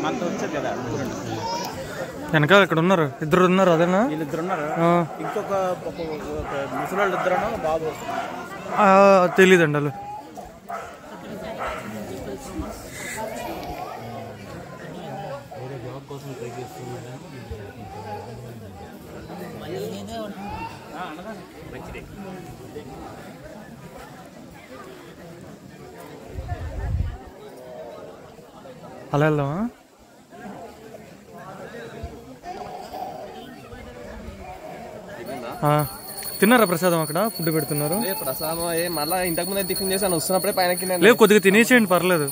మనతో వచ్చారు కదా వెనకాల ఇక్కడ ఉన్నారు, ఇద్దరు ఉన్నారు. అదేనా? వీళ్ళిద్దరు ఉన్నారు. ఇంకొక ముసలాళ్ళు ఇద్దరు బాబు తెలీదండి వాళ్ళు. అలా వెళ్దామా? తిన్నారా ప్రసాదం? అక్కడ ఫుడ్ పెడుతున్నారు. ప్రసాదం మళ్ళీ ఇంతకు ముందే టిఫిన్ చేశాను, వస్తున్నప్పుడే పైనకి లేదు కొద్దిగా తినేసేయండి పర్లేదు.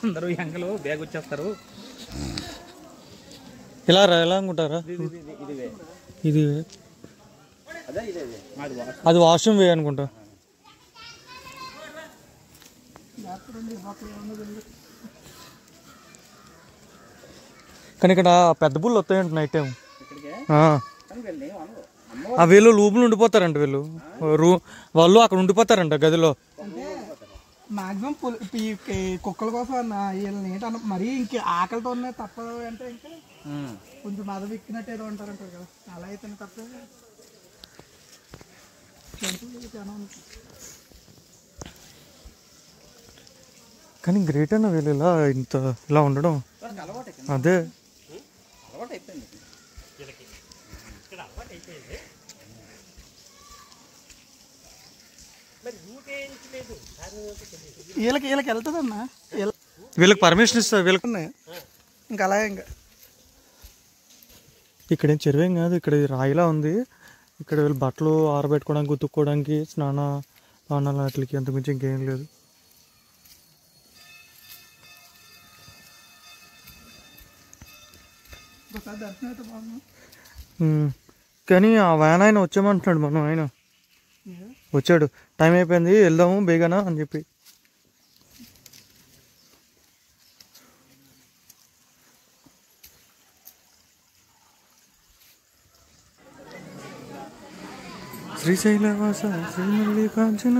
అందరూ ఎంకలు బ్యాగ్ వచ్చేస్తారు. ఇలా రా, ఎలా అనుకుంటారా? ఇది అది వాష్రూమ్ వే అనుకుంటా. కానీ ఇక్కడ పెద్ద బుల్లు వస్తాయంట నైట్ టైం. ఆ వీళ్ళు లూపులు ఉండిపోతారంట. వీళ్ళు వాళ్ళు అక్కడ ఉండిపోతారంట గదిలో. మాక్సిమం కుక్కల కోసం అన్న వీళ్ళని ఏంటన్న మరీ ఇంక ఆకలితో ఉన్నాయి తప్పదు అంటే ఇంకా కొంచెం మద విక్కినట్టు ఏదో ఉంటారంటారు కదా, అలా అయితే తప్ప. కానీ గ్రేట్ అన్న వీళ్ళు ఇలా ఇంత ఇలా ఉండడం. అదే వీళ్ళకి వెళ్తుందన్నా, వీళ్ళకి పర్మిషన్ ఇస్తారు. వీళ్ళకి ఇంకా అలాగే ఇంకా ఇక్కడేం చెరువేం కాదు, ఇక్కడ రాయిలా ఉంది. ఇక్కడ వీళ్ళు బట్టలు ఆరబెట్టుకోవడానికి, ఉతుక్కోవడానికి, స్నానాలు వాటికి అంతకుమించి ఇంకేం లేదు. కానీ ఆ వ్యాన్ ఆయన వచ్చామంటున్నాడు. మనం ఆయన వచ్చాడు, టైం అయిపోయింది వెళ్దాము బేగానా అని చెప్పి. శ్రీశైలవాస శ్రీ మల్లికార్జున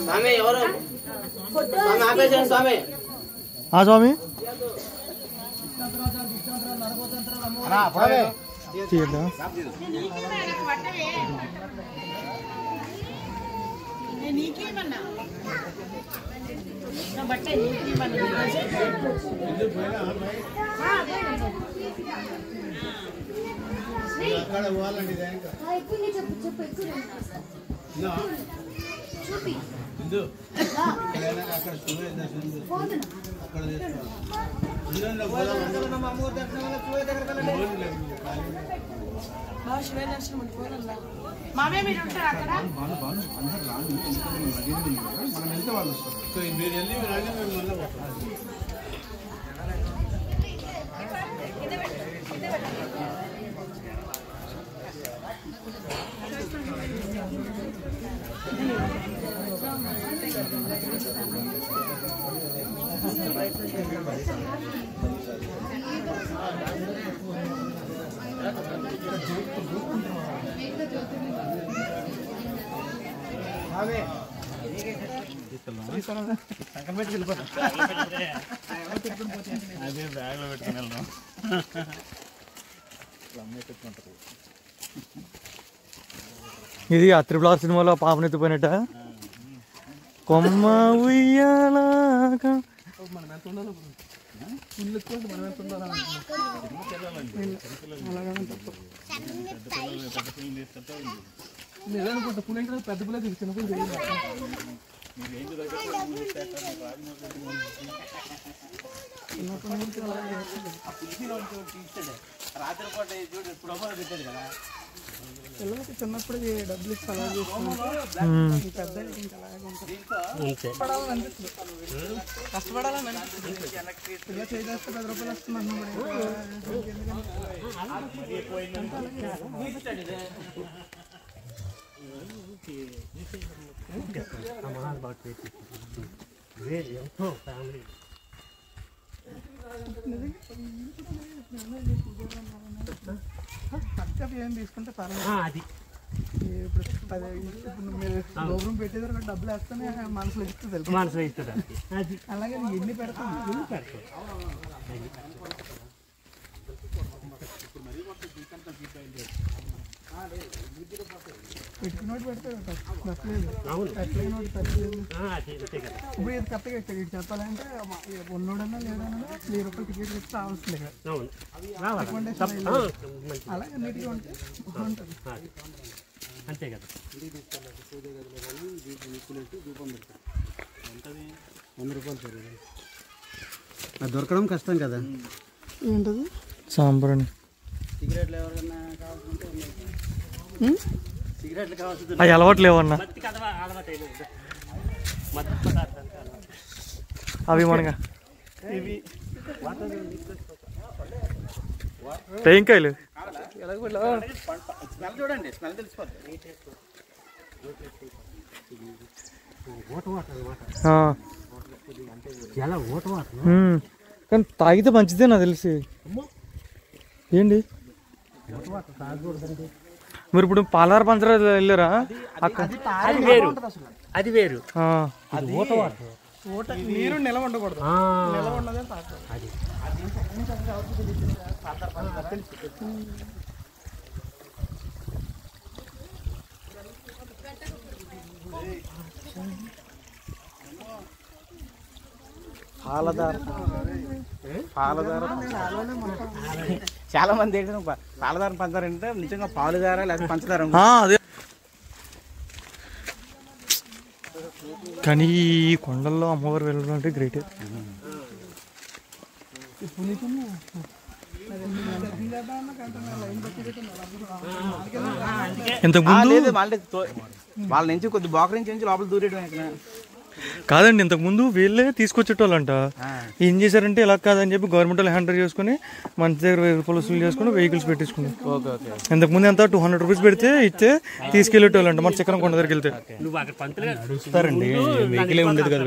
స్వామి ఎవరు స్వామి ఆపేసాను స్వామి. స్వామి మామే మీరు ఉంటారు అక్కడ మనం వెళ్తే వాళ్ళు వస్తారు. మీరు వెళ్ళి అదే బ్యాగ్ లో పెట్టుకుని వెళ్దాం. ఇది ఆ త్రిపుల్ ఆర్ సినిమాలో పాపను ఎత్తిపోయినట్ట. కొమ్మ ఉయ్యాలాగా లేదనుకుంటా పులి అంటే పెద్ద పులే చిన్న పులి తెలియదు. పిల్లలకి చిన్నప్పుడు డబ్బులు ఇచ్చి అలా చేస్తున్నాం. పెద్ద కష్టపడాలని ఇలా చేస్తే 10 రూపాయలు వస్తుంది ఏం తీసుకుంటే పర్లేదు. ఇప్పుడు మీరు గోపురం పెట్టేదారు డబ్బులు వేస్తేనే మనసులో ఇస్తుంది. అలాగే ఎన్ని పెడతాం పెట్టుకున్నోటి పెడతాడు నచ్చలేదు. ఎట్లయినోటి పెట్టలేదు. ఇప్పుడు ఇది కరెక్ట్గా ఇక్కడ చెప్పాలంటే ఉన్నోడన్నా లేదన్నా 1000 రూపాయలు టికెట్ ఇస్తే అవసరం లేదు. అలాగే నీట్గా ఉంటే బాగుంటుంది. అంతే కదా. అది దొరకడం కష్టం కదా. ఏంటది సాంబ్రాణి సిగరెట్లు ఎవరికన్నా కావాల్సింటే సిగరెట్లు కావాల్సింది అవి అలవాటు లేవన్నా. అవి మనగా టేంకాయలు స్మెల్ చూడండి, స్మెల్ తెలిసిపోతుంది. కానీ తాగితే మంచిదే నాకు తెలిసి. ఏంటి మీరు ఇప్పుడు పాలార పంచర వెళ్ళారా? అది వేరు, అది వేరు. నీరు నిలవ ఉండకూడదు. నిలవ ఉన్నదే తాగుతాం. చాలా మంది ఏంటంటే పాలదార పంచదార అంటే నిజంగా పాలుదార లేదా పంచదార. అదే కానీ ఈ కొండల్లో అమ్మవారు వెళ్ళడం అంటే గ్రేట్. ఇంతకుముందు వాళ్ళ నుంచి కొద్ది బోకరి నుంచి లోపల దూరేయడం కాదండి, ఇంతకుముందు వీళ్ళే తీసుకొచ్చేటోళ్ళంట. ఏం చేశారంటే ఇలా కాదని చెప్పి గవర్నమెంట్ వాళ్ళు హ్యాండర్ చేసుకుని మంచి దగ్గర 1000 రూపాయలు వసూలు చేసుకుని వెహికల్స్ పెట్టించుకుని ఇంతకుముందు ఎంత 200 రూపీస్ పెడితే ఇస్తే తీసుకెళ్ళేటోళ్ళంట. మన చక్రం కొండ దగ్గరికి వెళ్తే ఇస్తారండి. వెహికలే ఉండేది కదా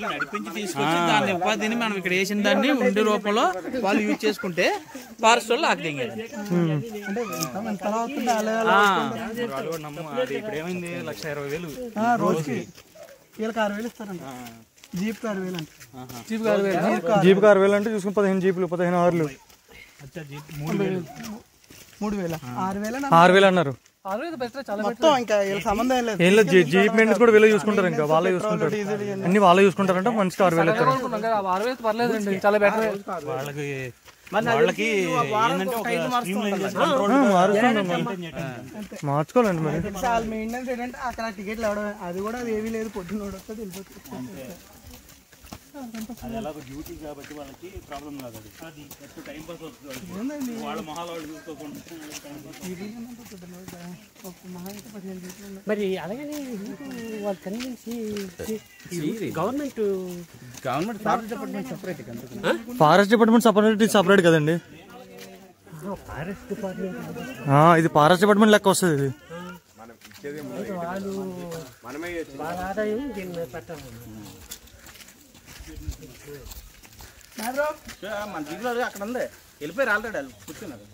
నడిపించి తీసుకొచ్చి దాన్ని ఉపాధిని మనం ఇక్కడ వేసిన దాన్ని ఉండే రూపంలో వాళ్ళు యూజ్ చేసుకుంటే ఫారెస్ట్ వాళ్ళు ఆగ్యం. ఇప్పుడు ఏమైంది 1,20,000 రోజుకి వీళ్ళకి 6,000 ఇస్తారంట. జీప్ 6,000 అంటే జీప్ 6,000 అంటే చూసుకుని 15 జీపులు 15 ఆర్లు 3,000 6,000 అన్నారు. మొత్తం ఇంకా వీళ్ళ సంబంధం లేదు. ఏం లేదు, జీప్ మెయింటెనెన్స్ కూడా వీళ్ళే చూసుకుంటారు. ఇంకా వాళ్ళే చూసుకుంటారు, అన్ని వాళ్ళే చూసుకుంటారంటే మనిషికి 6,000 ఇస్తారు. పర్లేదండి, చాలా బెటర్. మార్చుకోవాలండి మరి. చాలా మెయింటెనెన్స్ ఏంటంటే అక్కడ టికెట్లు ఇవ్వడం, అది కూడా అది ఏమీ లేదు. పొద్దున్న వస్తుంది వెళ్ళిపోతుంది. డ్యూటీ కాబట్టి వాళ్ళకి ప్రాబ్లం కాదు. అది టైం పాస్ అవుతుంది. వాళ్ళ మొహాలు వాళ్ళు చూసుకోకుండా మరి అలాగని వాళ్ళు convince government forest department separate కదండి. ఇది ఫారెస్ట్ డిపార్ట్మెంట్ లెక్క వస్తుంది. ఇది వాళ్ళ ఆదాయం దీన్ని పెట్టాలి. మన దిగులో అక్కడ ఉంది, వెళ్ళిపోయి ఆల్రెడీ వాళ్ళు కూర్చున్నారు.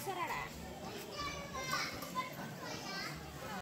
Sarada.